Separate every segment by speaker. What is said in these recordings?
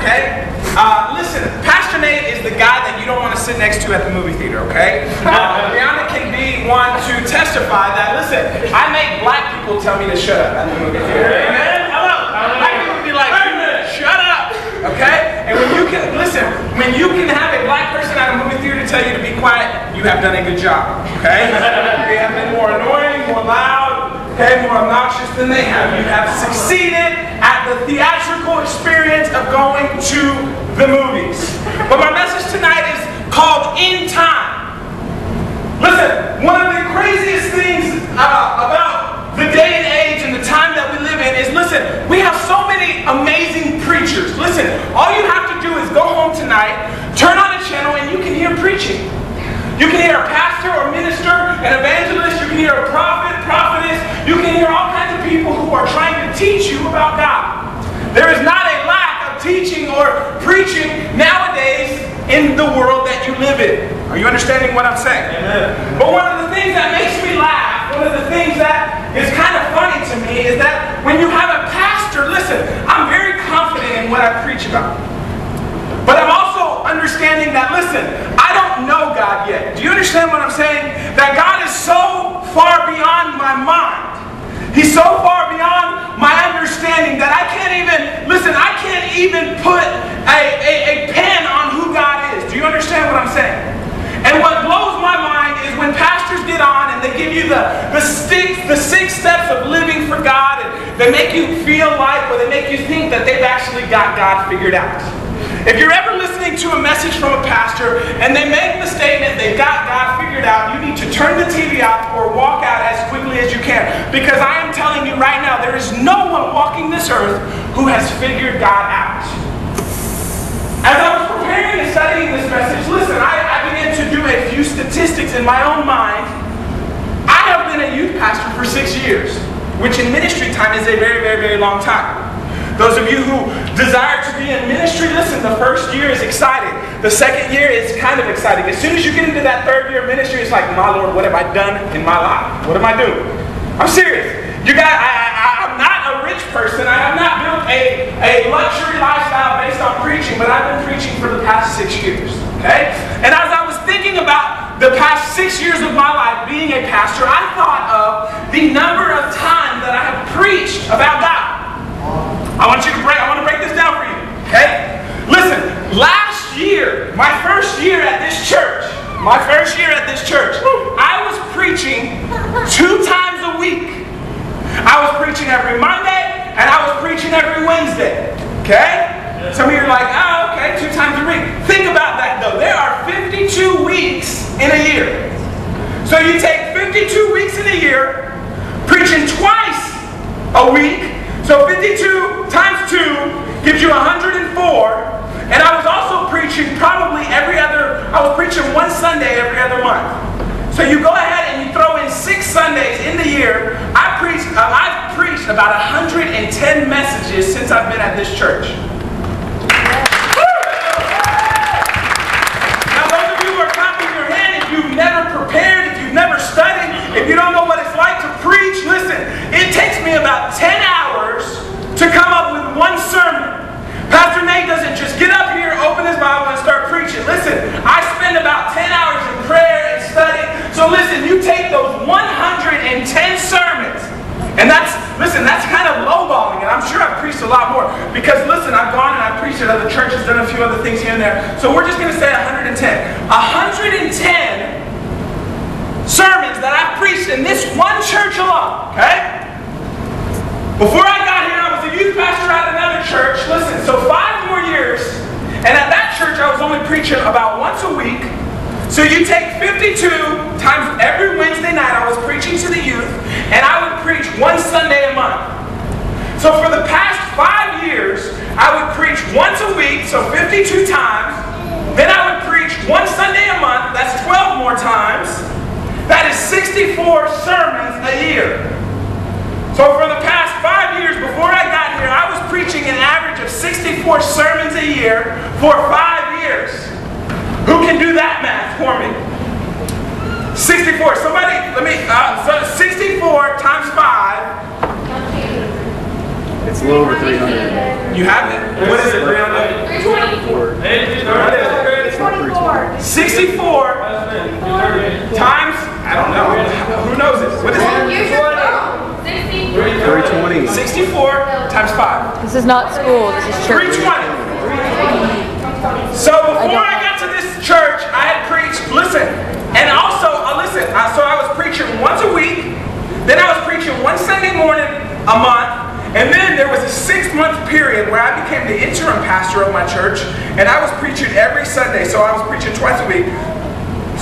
Speaker 1: okay? Listen, Pastor Nate is the guy that you don't want to sit next to at the movie theater, okay? Brianna can be one to testify that, listen, I make black people tell me to shut up at the movie theater. Amen? Hello? Black people be like, shut up, okay? And when you can, listen, when you can have a black person at a movie theater tell you to be quiet, you have done a good job, okay? We have been more annoying, more loud, okay, more obnoxious than they have. You have succeeded at the theatrical experience of going to the movies. But my message tonight is called In Time. Listen, one of the craziest things about the day and age and the time that we live in is, listen, we have so many amazing preachers. Listen, all you have to do is go home tonight, turn on a channel, and you can hear preaching. You can hear a pastor or minister, an evangelist, you can hear a prophet, prophetess, you can hear all kinds of people who are trying to teach you about God. There is not a lack of teaching or preaching nowadays in the world that you live in. Are you understanding what I'm saying? Amen. But one of the things that makes me laugh, one of the things that is kind of funny to me is that when you have a pastor, listen, I'm very confident in what I preach about. But I'm also understanding that, listen, I don't know God yet. Do you understand what I'm saying? That God is so far beyond my mind. He's so far beyond my understanding that I can't even, listen, I can't even put a pen on who God is. Do you understand what I'm saying? And what blows my mind is when pastors get on and they give you the 6 steps of living for God, and they make you feel like, or they make you think that they've actually got God figured out. If you're ever listening to a message from a pastor and they make the statement they've got God figured out, you need to turn the TV off or walk out as quickly as you can. Because I am telling you right now, there is no one walking this earth who has figured God out. As I was preparing and studying this message, listen, I began to do a few statistics in my own mind. I have been a youth pastor for 6 years, which in ministry time is a very, very, very long time. Those of you who desire to be in ministry, listen, the first year is exciting. The second year is kind of exciting. As soon as you get into that third year of ministry, it's like, my Lord, what have I done in my life? What am I doing? I'm serious. You guys, I'm not a rich person. I have not built a luxury lifestyle based on preaching, but I've been preaching for the past 6 years. Okay? And as I was thinking about the past 6 years of my life being a pastor, I thought of the number of times that I have preached about God. I want to break this down for you, okay? Listen, last year, my first year at this church, I was preaching 2 times a week. I was preaching every Monday, and I was preaching every Wednesday, okay? Some of you are like, oh, okay, 2 times a week. Think about that, though. There are 52 weeks in a year. So you take 52 weeks in a year, preaching twice a week. So 52 times 2 gives you 104. And I was also preaching I was preaching 1 Sunday every other month. So you go ahead and you throw in 6 Sundays in the year. I've preached about 110 messages since I've been at this church. Now those of you who are clapping your hand, if you've never prepared, if you've never studied, if you don't know what it's like to preach, listen, it takes me about 10 hours to come up with 1 sermon. Pastor Nate doesn't just get up here, open his Bible, and start preaching. Listen, I spend about 10 hours in prayer and study. So listen, you take those 110 sermons, and that's kind of lowballing, and I'm sure I've preached a lot more. Because listen, I've gone and I've preached at other churches, done a few other things here and there. So we're just going to say 110. 110 sermons that I've preached in this one church alone, okay? Before I got here, I was a youth pastor at another church. Listen, so 5 more years, and at that church I was only preaching about once a week. So you take 52 times every Wednesday night I was preaching to the youth, and I would preach 1 Sunday a month. So for the past 5 years, I would preach once a week, so 52 times. Then I would preach 1 Sunday a month, that's 12 more times. That is 64 sermons a year. So for the past 5 years before I got here, I was preaching an average of 64 sermons a year for 5 years. Who can do that math for me? 64. Somebody, so 64 times 5.
Speaker 2: It's a little over 300.
Speaker 1: You have it? What is it, Brianna?
Speaker 2: 324.
Speaker 1: What is it?
Speaker 2: 24.
Speaker 1: 64 times, I don't know. Who knows it? What is it?
Speaker 2: Use your phone.
Speaker 3: 320.
Speaker 1: 64 times 5.
Speaker 4: This is not school, this is church.
Speaker 1: 320. So before I got to this church, I had preached, listen, and also, listen, so I was preaching once a week, then I was preaching one Sunday morning a month, and then there was a 6-month period where I became the interim pastor of my church, and I was preaching every Sunday, so I was preaching twice a week.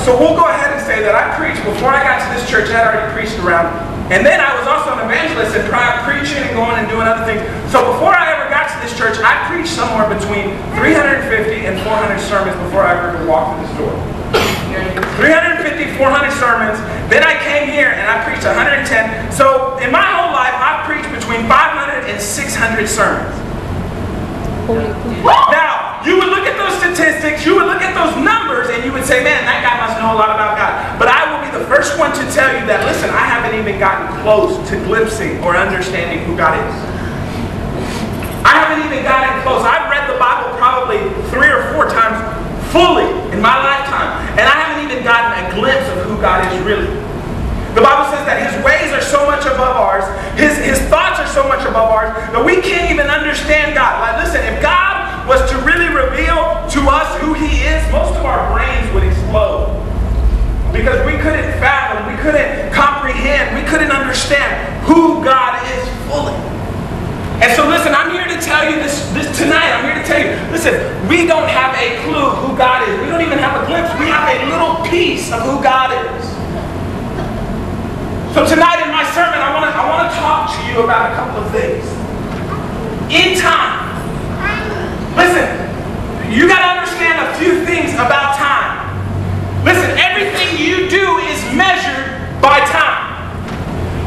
Speaker 1: So we'll go ahead and say that I preached, before I got to this church, I had already preached around, and then I was also an evangelist and preaching and going and doing other things. So before I ever got to this church, I preached somewhere between 350 and 400 sermons before I ever walked through this door. 350, 400 sermons. Then I came here and I preached 110. So in my whole life, I've preached between 500 and 600 sermons. Now, you would look at those statistics, you would look at those numbers, and you would say, man, that guy must know a lot about God. But I will be the first one to tell you that, listen, I haven't even gotten close to glimpsing or understanding who God is. I haven't even gotten close. I've read the Bible probably 3 or 4 times fully in my lifetime, and I haven't even gotten a glimpse of who God is really. The Bible says that His ways are so much above ours, His thoughts are so much above ours, that we can't even understand God. Like, listen, if God was to really reveal to us who He is, most of our brains would explode. Because we couldn't fathom, we couldn't comprehend, we couldn't understand who God is fully. And so listen, I'm here to tell you this tonight. I'm here to tell you, listen, we don't have a clue who God is. We don't even have a glimpse. We have a little piece of who God is. So tonight in my sermon, I want to talk to you about a couple of things. In time. Listen, you got to understand a few things about time. Listen, everything you do is measured by time.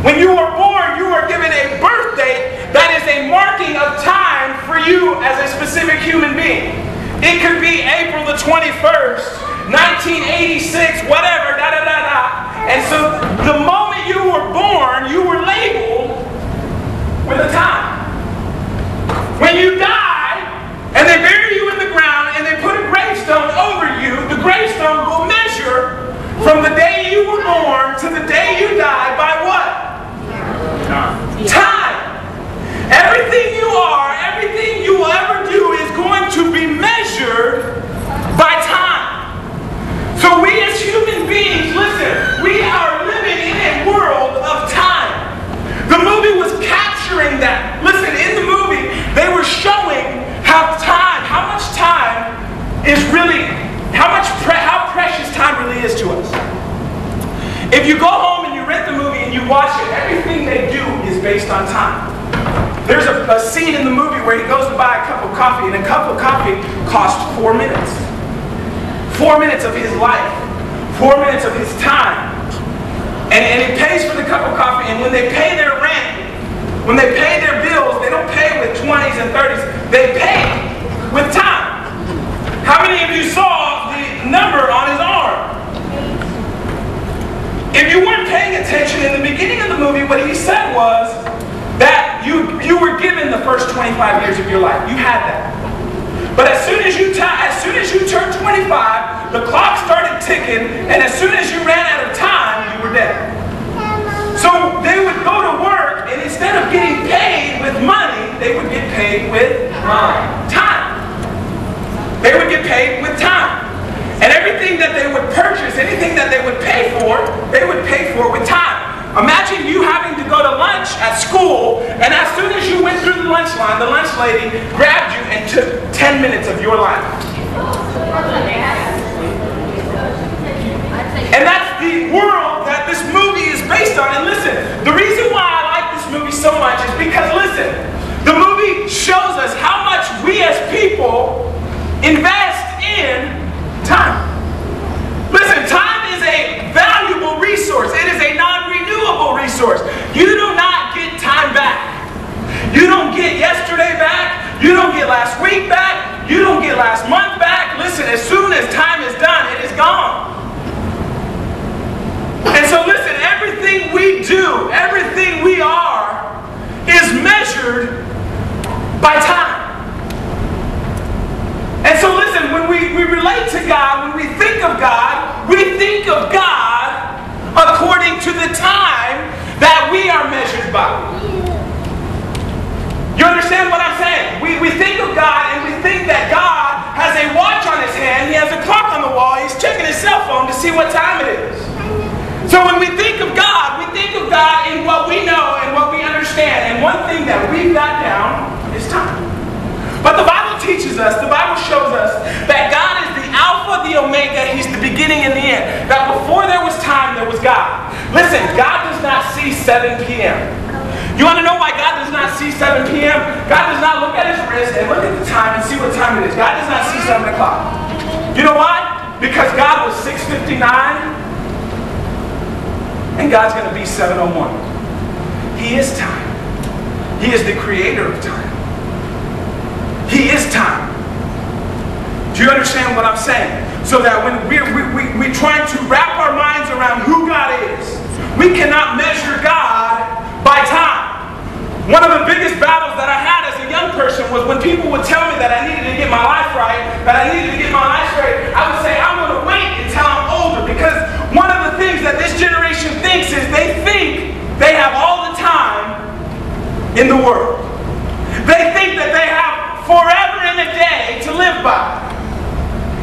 Speaker 1: When you were born, you were given a birth date that is a marking of time for you as a specific human being. It could be April the 21st, 1986, whatever, da-da-da-da. And so the moment you were born, you were labeled with a time. When you die, and they bury you in the ground, and they put a gravestone over you, the gravestone will measure from the day you were born to the day you die by what? Time. Everything you are, everything you will ever do is going to be measured by time. So we as human beings, listen, we are living in a world of time. The movie was capturing that. Listen, in the movie, they were showing how much time is really, how precious time really is to us. If you go home and you rent the movie and you watch it, everything they do is based on time. There's a scene in the movie where he goes to buy a cup of coffee, and a cup of coffee costs 4 minutes. 4 minutes of his life. 4 minutes of his time. And he pays for the cup of coffee, and when they pay their rent, when they pay their bills, they don't pay with 20s and 30s. They pay with time. How many of you saw the number on his arm? If you weren't paying attention in the beginning of the movie, what he said was that you were given the first 25 years of your life. You had that. But as soon as you turned 25, the clock started ticking, and as soon as you ran out of time, you were dead. So they would go to work, and instead of getting paid with money, they would get paid with time. They would get paid with time. And everything that they would purchase, anything that they would pay for with time. Imagine you having to go to lunch at school, and as soon as you went through the lunch line, the lunch lady grabbed you and took 10 minutes of your life. And that's the world that this movie is based on. And listen, the reason why I like this movie so much is because, listen, the movie shows us how much we as people invest in time. Listen, time is a valuable resource. It is a non-renewable resource. You do not get time back. You don't get yesterday back. You don't get last week back. You don't get last month back. Listen, as soon as time is done, it is gone. And so listen, everything we do, everything we are, is measured by time. understand what I'm saying? We think of God and we think that God has a watch on his hand. He has a clock on the wall. He's checking his cell phone to see what time it is. So when we think of God in what we know and what we understand. And one thing that we've got down is time. But the Bible teaches us, the Bible shows us that God is the Alpha, the Omega. He's the beginning and the end. That before there was time, there was God. Listen, God does not see 7 p.m. You want to know why God does not see 7 p.m.? God does not look at his wrist and look at the time and see what time it is. God does not see 7 o'clock. You know why? Because God was 6:59 and God's going to be 7:01. He is time. He is the creator of time. He is time. Do you understand what I'm saying? So that when we're trying to wrap our minds around who God is, we cannot measure God by time. One of the biggest battles that I had as a young person was when people would tell me that I needed to get my life right, I would say, I'm going to wait until I'm older, because one of the things that this generation thinks is they think they have all the time in the world. They think that they have forever and a day to live by.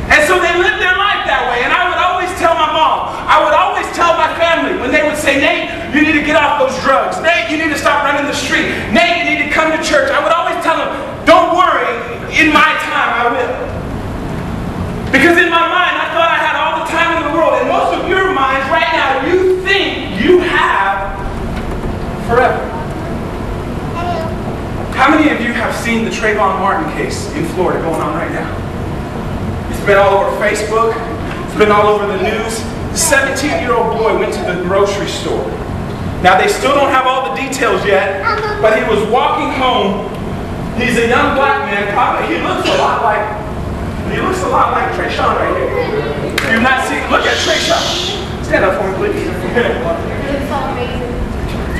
Speaker 1: And so they live their life that way. And I would always tell my mom, I would always tell my family when they would say, Nate, you need to get off those drugs. Nate, you need to stop running the street. Nate, you need to come to church. I would always tell them, don't worry, in my time I will. Because in my mind, I thought I had all the time in the world. And most of your minds right now, you think you have forever. How many of you have seen the Trayvon Martin case in Florida going on right now? It's been all over Facebook. It's been all over the news. The 17-year-old boy went to the grocery store. Now, they still don't have all the details yet, but he was walking home. He's a young black man. Probably, he looks a lot like Trayshawn right here. You've not seen, look at Trayshawn. Stand up for me, please.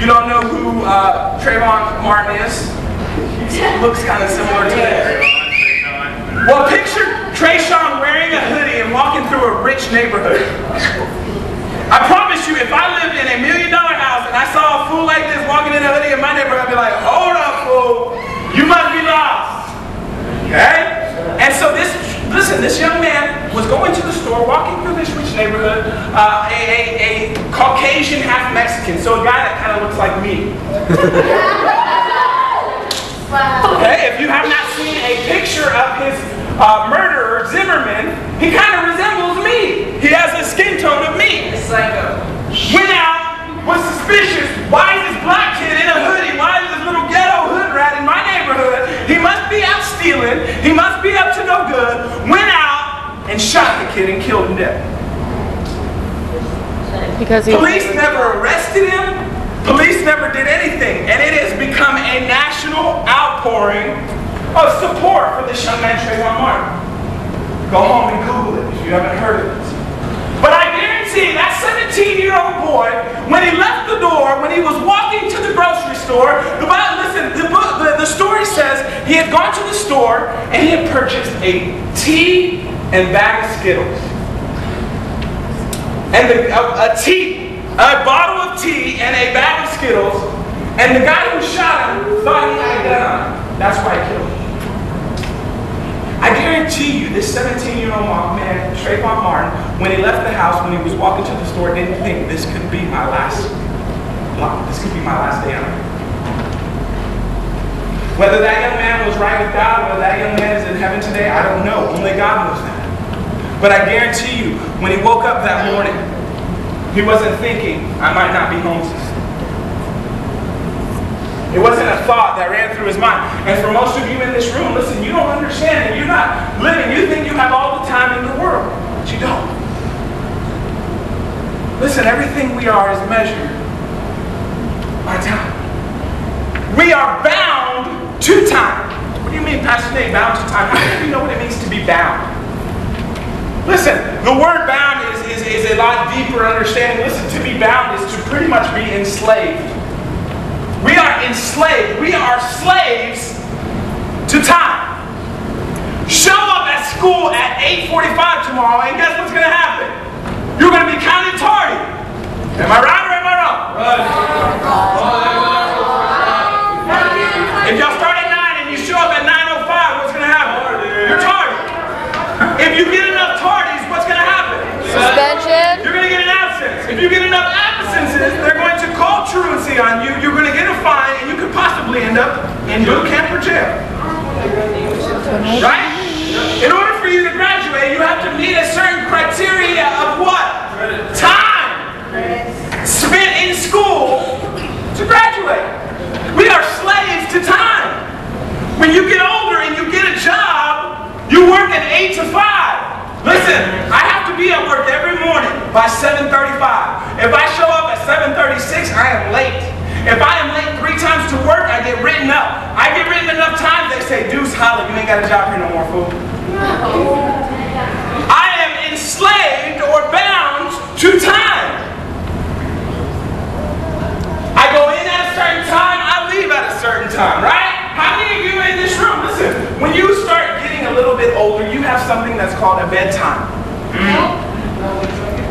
Speaker 1: You don't know who Trayvon Martin is? He looks kind of similar to that. Well, picture Trayshawn wearing a hoodie and walking through a rich neighborhood. I promise you, if I lived in $1 million house and I saw a fool like this walking in a hoodie in my neighborhood, I'd be like, hold up, fool. You must be lost. Okay? And so this young man was going to the store, walking through this rich neighborhood, a Caucasian, half Mexican, so a guy that kind of looks like me. Okay, if you have not seen a picture of his murderer, Zimmerman, he kind of resembles me. He has the skin tone of me. Psycho. Went out, was suspicious. Why is this black kid in a hoodie? Why is this little ghetto hood rat in my neighborhood? He must be out stealing. He must be up to no good. Went out and shot the kid and killed him dead.
Speaker 4: Because
Speaker 1: police never arrested him. Police never did anything, and it has become a national outpouring of support for this young man, Trayvon Martin. Go home and Google it if you haven't heard of it. But I guarantee that 17-year-old boy, when he left the door, when he was walking to the grocery store, the story says he had gone to the store and he had purchased a tea and bag of Skittles. And a bottle of tea and a bag of Skittles, and the guy who shot him thought he had a gun on him. That's why he killed him. I guarantee you, this 17-year-old man, Trayvon Martin, when he left the house, when he was walking to the store, didn't think this could be my last day on earth. Whether that young man was right with God, whether that young man is in heaven today, I don't know. Only God knows that. But I guarantee you, when he woke up that morning, he wasn't thinking, I might not be home soon. It wasn't a thought that ran through his mind. And for most of you in this room, listen, you don't understand it. You're not living. You think you have all the time in the world, but you don't. Listen, everything we are is measured by time. We are bound to time. What do you mean, Pastor Nate, bound to time? How do you know what it means to be bound? Listen, the word bound is a lot deeper understanding. Listen, to be bound is to pretty much be enslaved. We are enslaved. We are slaves to time. Show up at school at 8:45 tomorrow, and guess what's going to happen? You're going to be counted tardy. Am I right or am I wrong? Right. If y'all start at 9 businesses, they're going to call truancy on you. You're going to get a fine, and you could possibly end up in boot camp or jail. Right? In order for you to graduate, you have to meet a certain criteria of what? Time spent in school to graduate. We are slaves to time. When you get older and you get a job, you work at 8 to 5. Listen, I have to be at work every morning by 7:35. If I show up at 7:36, I am late. If I am late 3 times to work, I get written up. I get written enough times, they say, Deuce, holla, you ain't got a job here no more, fool. I am enslaved or bound to time. I go in at a certain time, I leave at a certain time, right? How many of you in this room, listen, when you start getting a little bit older, you have something that's called a bedtime.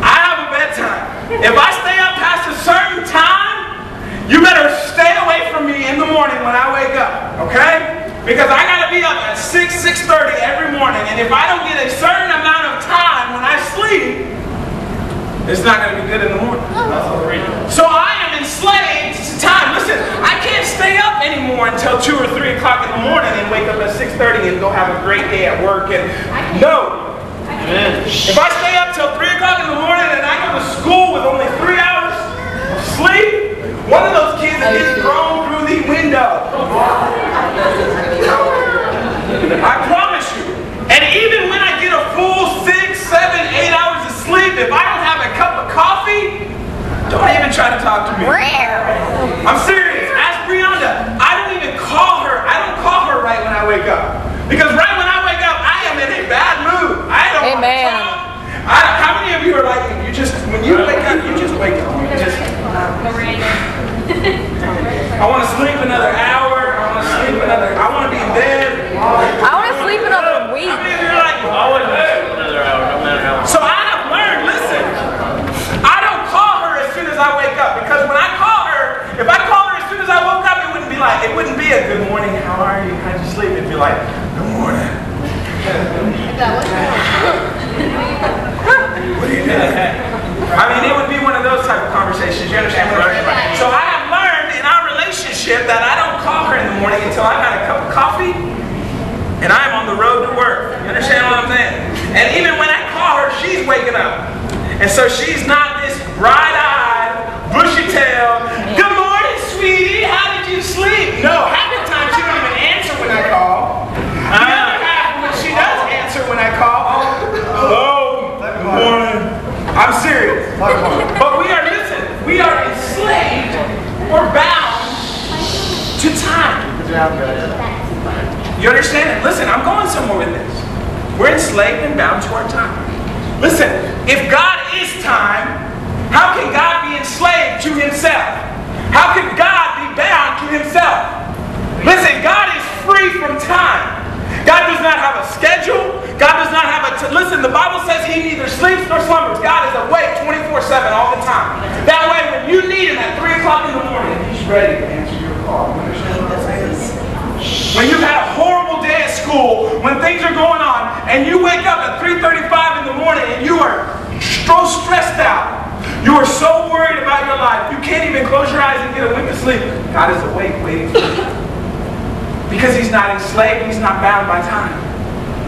Speaker 1: I have a bedtime. If I stay up past a certain time, you better stay away from me in the morning when I wake up, okay? Because I got to be up at 6:30 every morning, and if I don't get a certain amount of time when I sleep, it's not going to be good in the morning. So I am enslaved to time. Listen, I can't stay up anymore until 2 or 3 o'clock in the morning and wake up at 6:30 and go have a great day at work. And no. If I stay up till 3 o'clock in the morning and I go to school with only 3 hours of sleep, one of those kids is getting thrown through the window. I promise you. And even when I get a full 6, 7, 8 hours of sleep, if I don't have a cup of coffee, don't even try to talk to me. I'm serious. Ask Brianda. I don't even call her. I don't call her right when I wake up. Because right when I wake up, I am in a bad mood. I don't want to talk. How many of you are like, you just, when you wake up, you just wake up. You just, I want to sleep another hour. I want to sleep another, I want to be in bed.
Speaker 4: I want to sleep another week.
Speaker 1: How many of you are like,
Speaker 5: I wouldn't sleep another hour, no matter how long.
Speaker 1: so I have learned, listen, I don't call her as soon as I wake up, because when I call her, if I call her as soon as I woke up, it wouldn't be like, it wouldn't be a good morning, how are you, how'd you sleep? It'd be like, good morning. What are you doing? I mean, it would be one of those type of conversations, you understand what I'm saying? So I have learned in our relationship that I don't call her in the morning until I've had a cup of coffee and I'm on the road to work. You understand what I'm saying? And even when I call her, she's waking up. And so she's not this bright-eyed, bushy-tailed, good morning, sweetie, how did you sleep? No, half the time she don't even answer when I call. The other half, when she does answer when I call, hello, good morning. I'm serious. But we are, listen, we are enslaved or bound to time. You understand it? Listen, I'm going somewhere with this. We're enslaved and bound to our time. Listen, if God is time, how can God be enslaved to himself? How can God be bound to himself? Listen, God is free from time. God does not have a schedule. God does not have a... Listen, the Bible says he neither sleeps nor slumbers. God is awake 24/7 all the time. That way, when you need him at 3 o'clock in the morning, he's ready to answer your call. You understand what I'm saying? When you've had a horrible day at school, when things are going on, and you wake up at 3:35 in the morning and you are so stressed out, you are so worried about your life, you can't even close your eyes and get a wink of sleep. God is awake waiting for you. Because he's not enslaved, he's not bound by time.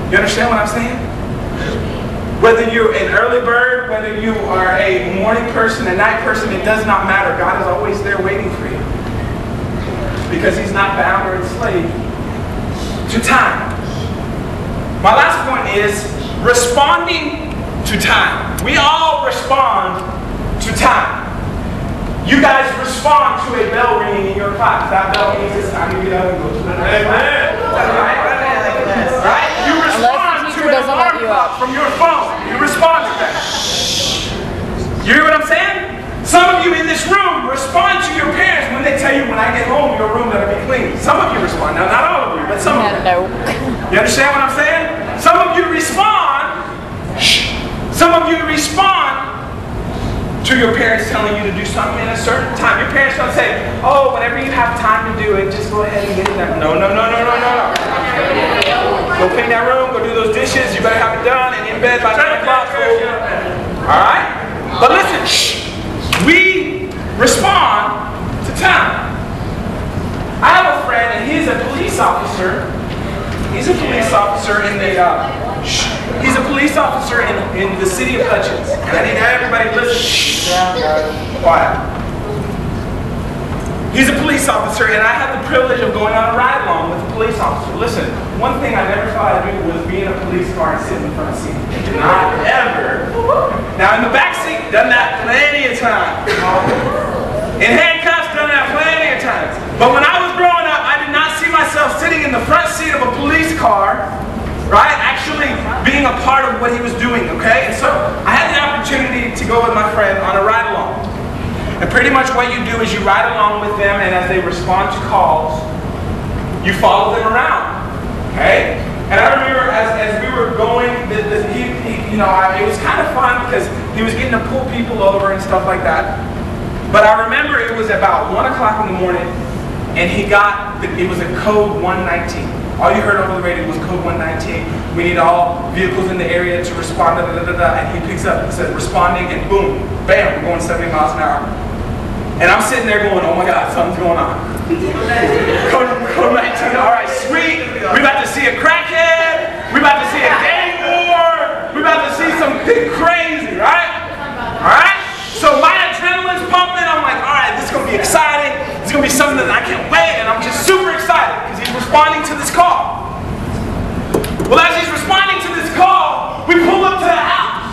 Speaker 1: You understand what I'm saying? Whether you're an early bird, whether you are a morning person, a night person, it does not matter. God is always there waiting for you. Because he's not bound or enslaved to time. My last point is responding to time. We all respond to time. You guys respond to a bell ringing in your class. That bell means it's time to get up and go to the next class. Right? You respond to an alarm clock from your phone. You respond to that. You hear what I'm saying? Some of you in this room respond to your parents when they tell you, when I get home, your room better be clean. Some of you respond. Now, not all of you, but some of you. You understand what I'm saying? Some of you respond. Some of you respond to your parents telling you to do something in a certain time. Your parents don't say, oh, whenever you have time to do it, just go ahead and get it done. No, no, no, no, no, no, no. Go clean that room, go do those dishes, you better have it done and in bed by 9 o'clock. Alright? But listen, we respond to time. I have a friend, and he's a police officer. He's a police officer in the city of Hutchins. And I need everybody to listen. Quiet. He's a police officer, and I had the privilege of going on a ride along with a police officer. Listen, one thing I never thought I'd do was be in a police car and sit in the front seat. Not ever. Now in the back seat, done that plenty of times. In handcuffs, done that plenty of times. But when I was growing up, I did not see myself sitting in the front seat of a police car, right? Actually being a part of what he was doing, okay? And so I had the opportunity to go with my friend on a ride along. And pretty much what you do is you ride along with them, and as they respond to calls, you follow them around, okay? And I remember as we were going, it was kind of fun because he was getting to pull people over and stuff like that. But I remember it was about 1 o'clock in the morning, and it was a code 119. All you heard over the radio was code 119. We need all vehicles in the area to respond, and he picks up and says, responding, and boom, bam, we're going 70 miles an hour. And I'm sitting there going, oh my God, something's going on. Code 19, all right, sweet. We're about to see a crackhead. We're about to see a gang war. We're about to see something crazy, right? All right? So my adrenaline's pumping. I'm like, all right, this is going to be exciting. It's going to be something that I can't wait. And I'm just super excited because he's responding to this call. Well, as he's responding to this call, we pull up to the house.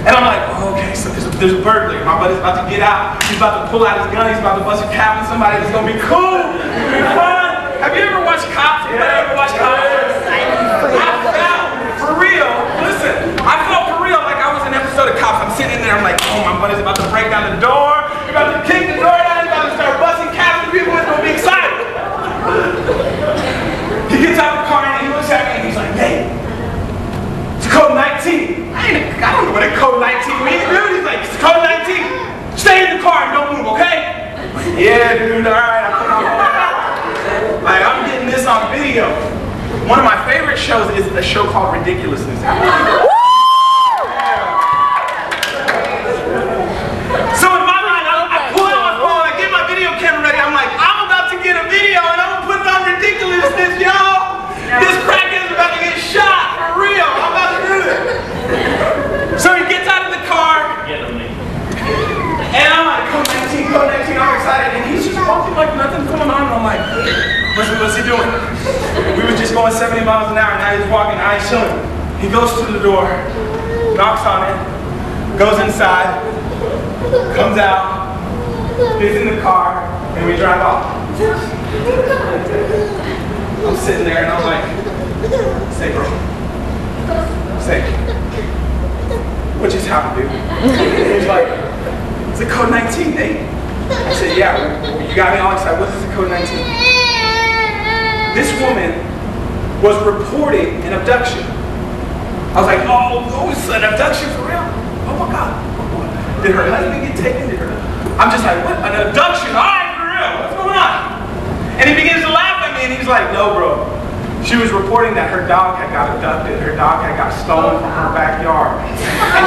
Speaker 1: And I'm like, oh, okay, so there's a burglar. My buddy's about to get out. He's about to pull out his gun. He's about to bust a cap on somebody. It's going to be cool. It's going to be fun. Have you ever watched Cops? Anybody ever watched Cops? I felt for real. Listen, I felt for real like I was in an episode of Cops. I'm sitting in there. I'm like, oh, my buddy's about to break down the door. He's about to kick the door down. He's about to start busting caps and people. It's going to be exciting. He gets out the car and he looks at me and he's like, hey, it's code 19. I don't know what a code 19 means, dude. He's like, it's code 19. Stay in the car and don't move, okay? Like, yeah, dude, all right. I put on like, I'm getting this on video. One of my favorite shows is a show called Ridiculousness. So in my mind, I pull out my phone, I get my video camera ready. I'm like, I'm about to get a video and I'm gonna put it on Ridiculousness, y'all. This crackhead's about to get shot for real. I'm about to do this. So he gets out of the car, and I'm like, code 19, I'm excited, and he's just walking like nothing's going on, and I'm like, what's he doing? We were just going 70 miles an hour, now he's walking, now he's chilling. He goes to the door, knocks on it, goes inside, comes out, gets in the car, and we drive off. I'm sitting there, and I'm like, say, bro, say, what just happened, dude? He's like, it's a code 19, Nate. I said, yeah, you got me all excited. What is the code 19? This woman was reporting an abduction. I was like, oh, it's an abduction for real? Oh my God. Did her husband get taken? I'm just like, what? An abduction? All right, for real. What's going on? And he begins to laugh at me, and he's like, no, bro. She was reporting that her dog had got abducted. Her dog had got stolen from her backyard. And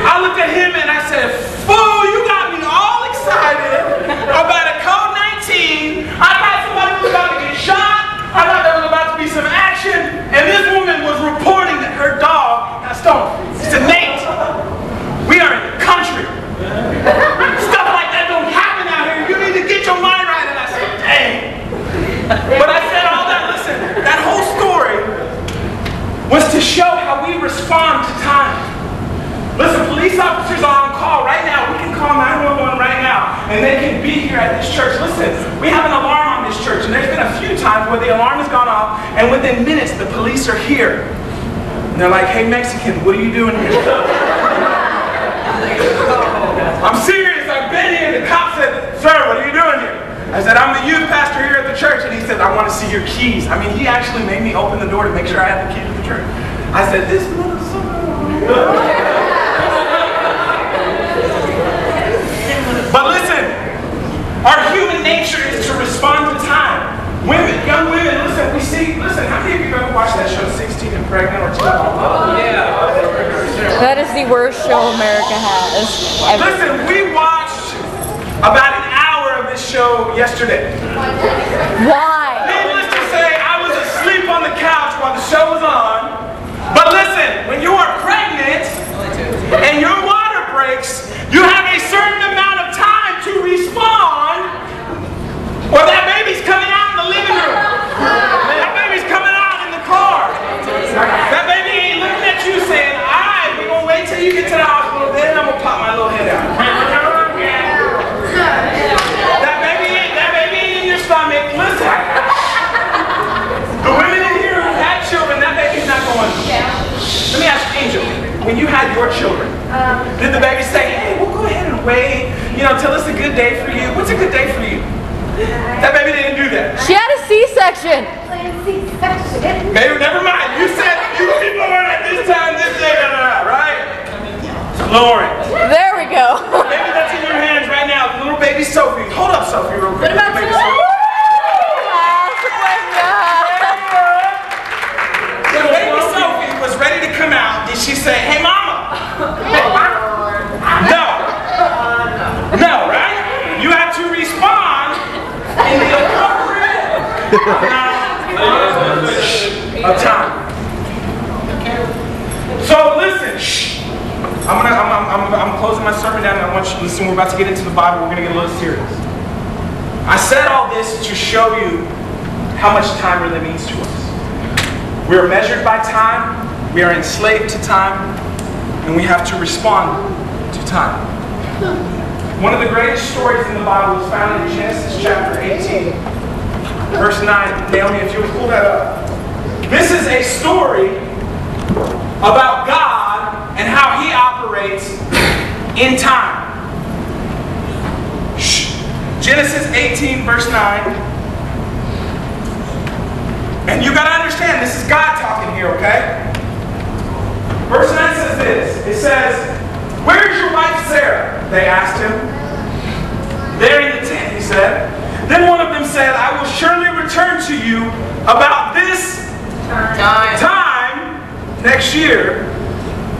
Speaker 1: I looked at him and I said, fool, you got me all excited about a code 19. I thought somebody was about to get shot. I thought there was about to be some action. And this woman was reporting that her dog got stolen. She said, Nate, we are in the country. Stuff like that don't happen out here. You need to get your mind right. And I said, dang. But I said all that, listen, that whole story was to show how we respond to time. Listen, police officers are on call right now. We can call 911 right now, and they can be here at this church. Listen, we have an alarm on this church, and there's been a few times where the alarm has gone off, and within minutes, the police are here. And they're like, hey, Mexican, what are you doing here? I'm serious, I've been here. The cop said, sir, what are you doing here? I said, I'm the youth pastor here at the church. And he said, I want to see your keys. I mean, he actually made me open the door to make sure I had the keys to the church. I said, this motherfucker. But listen, our human nature is to respond to time. Women, young women, listen, how many of you have ever watched that show, 16 and Pregnant or 2? Oh, yeah.
Speaker 4: That is the worst show America has ever.
Speaker 1: Listen, we watched about an hour of this show yesterday.
Speaker 4: Why?
Speaker 1: Needless to say, I was asleep on the couch while the show was on. But listen, when you are pregnant and your water breaks, you have a certain amount of time to respond, or that baby's coming out in the living room. That baby's coming out in the car. That baby ain't looking at you saying, all right, we're going to wait till you get to the hospital, then I'm going to pop my little head out. That baby ain't in your stomach. Listen. The women in here who had children, that baby's not going. Let me ask you, Angel, when you had your children, did the baby say, hey, we'll go ahead and wait, tell us a good day for you? What's a good day for you? That baby didn't do that.
Speaker 4: She had a C-section.
Speaker 1: Baby, never mind. You said you would be born at this time, this day, right? Glory.
Speaker 4: There we go.
Speaker 1: Baby, that's in your hands right now. Little baby Sophie. Hold up, Sophie, real quick.
Speaker 4: What about
Speaker 1: baby
Speaker 4: Sophie?
Speaker 1: When baby Sophie was ready to come out, did she say, hey, mama? No. No, right? You have to respond in the appropriate amount of time. So listen, I'm closing my sermon down, and I want you to listen. We're about to get into the Bible. We're going to get a little serious. I said all this to show you how much time really means to us. We are measured by time. We are enslaved to time, and we have to respond to time. One of the greatest stories in the Bible is found in Genesis chapter 18, verse 9. Naomi, if you would pull that up. This is a story about God and how He operates in time. Genesis 18, verse 9. And you got to understand, this is God talking here, okay? Verse 9 says this. It says, where is your wife Sarah? They asked him. There in the tent, he said. Then one of them said, I will surely return to you about this time next year,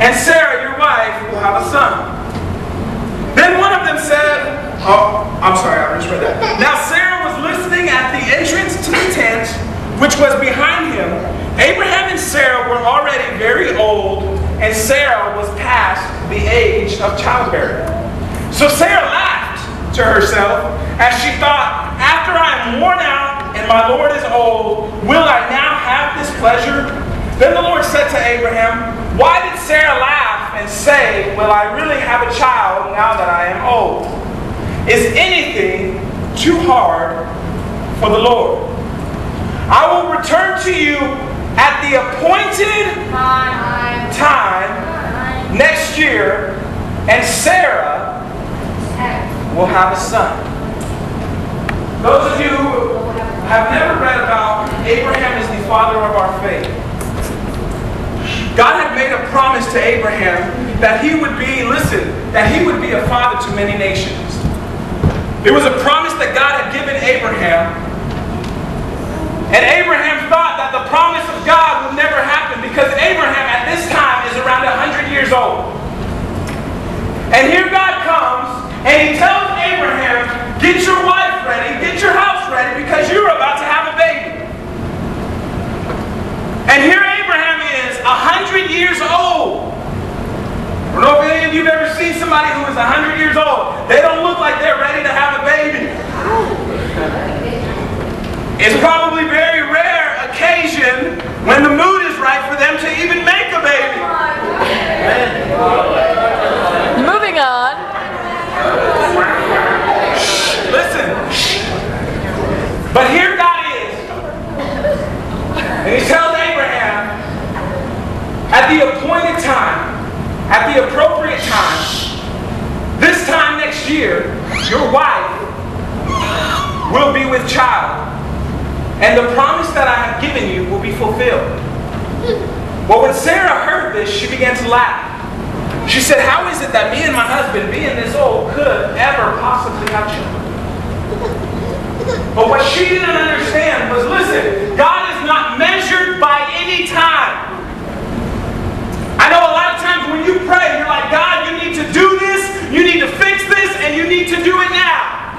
Speaker 1: and Sarah, your wife, will have a son. Then one of them said, oh, I'm sorry, I just read that. Now Sarah was listening at the entrance to the tent, which was behind him. Abraham and Sarah were already very old, and Sarah was past the age of childbearing. So Sarah laughed to herself as she thought, after I am worn out and my Lord is old, will I now have this pleasure? Then the Lord said to Abraham, why did Sarah laugh and say, will I really have a child now that I am old? Is anything too hard for the Lord? I will return to you at the appointed time next year, and Sarah will have a son. Those of you who have never read about Abraham is the father of our faith. God had made a promise to Abraham that he would be, listen, that he would be a father to many nations. It was a promise that God had given Abraham. And Abraham thought that the promise of God would never happen because Abraham at this time is around 100 years old. And here God comes and He tells Abraham, get your wife ready, get your house ready because you're about to have a baby. And here Abraham is 100 years old. I don't know if any of you have ever seen somebody who is 100 years old. They don't look like they're ready to have a baby. It's probably a very rare occasion when the mood is right for them to even make a baby.
Speaker 4: Moving on.
Speaker 1: Listen. But here God is. And He tells Abraham, at the appointed time, at the appropriate time, this time next year, your wife will be with child. And the promise that I have given you will be fulfilled. Well, when Sarah heard this, she began to laugh. She said, how is it that me and my husband, being this old, could ever possibly have children? But what she didn't understand was, listen, God is not measured by any time. I know a lot of times when you you need to do it now.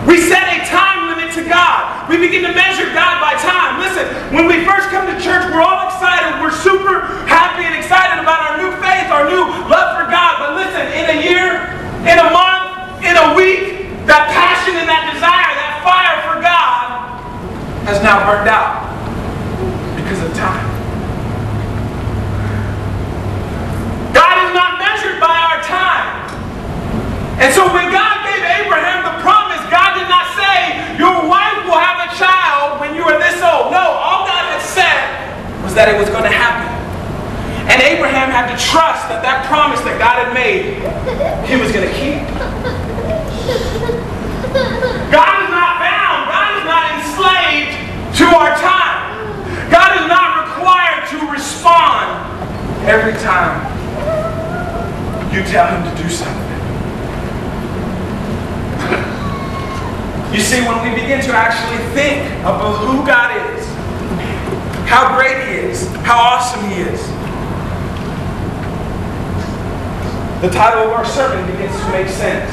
Speaker 1: We set a time limit to God. We begin to measure God by time. Listen, when we first come to church, we're all excited. We're super happy and excited about our new faith, our new love for God. But listen, in a year, in a month, in a week, that passion and that desire, that fire for God has now burned out because of time. God is not measured by our time. And so when God gave Abraham the promise, God did not say, your wife will have a child when you are this old. No, all God had said was that it was going to happen. And Abraham had to trust that that promise that God had made, he was going to keep. God is not bound. God is not enslaved to our time. God is not required to respond every time you tell him to do something. You see, when we begin to actually think about who God is, how great he is, how awesome he is, the title of our sermon begins to make sense.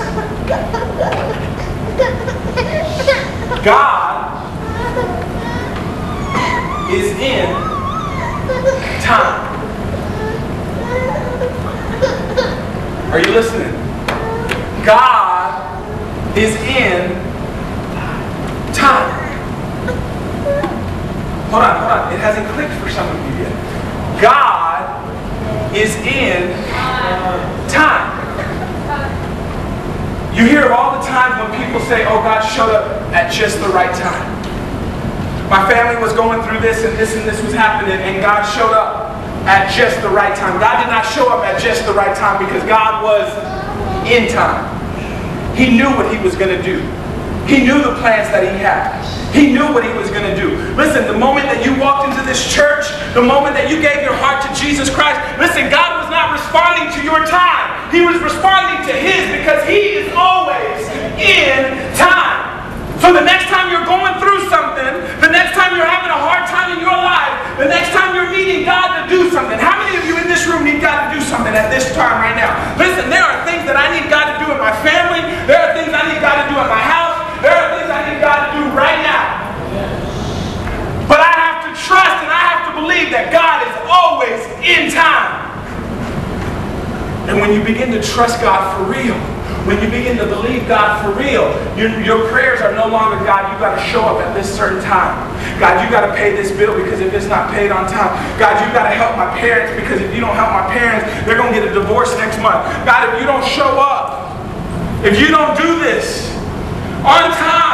Speaker 1: God is in time. Are you listening? God is in time. Hold on. It hasn't clicked for some of you yet. God is in time. You hear all the time when people say, oh, God showed up at just the right time. My family was going through this and this was happening, and God showed up at just the right time. God did not show up at just the right time because God was in time. He knew what he was going to do. He knew the plans that he had. He knew what he was going to do. Listen, the moment that you walked into this church, the moment that you gave your heart to Jesus Christ, listen, God was not responding to your time. He was responding to his, because he is always in time. So the next time you're going through something, the next time you're having a hard time in your life, the next time you're needing God to do something. How many of you in this room need God to do something at this time right now? Listen, there are things that I need God to do in my family. There are things I need God to do in my house. There are things I need God to do right now. But I have to trust and I have to believe that God is always in time. And when you begin to trust God for real, when you begin to believe God for real, your prayers are no longer, God, you got to show up at this certain time. God, you got to pay this bill because if it's not paid on time. God, you got to help my parents because if you don't help my parents, they're going to get a divorce next month. God, if you don't show up, if you don't do this on time,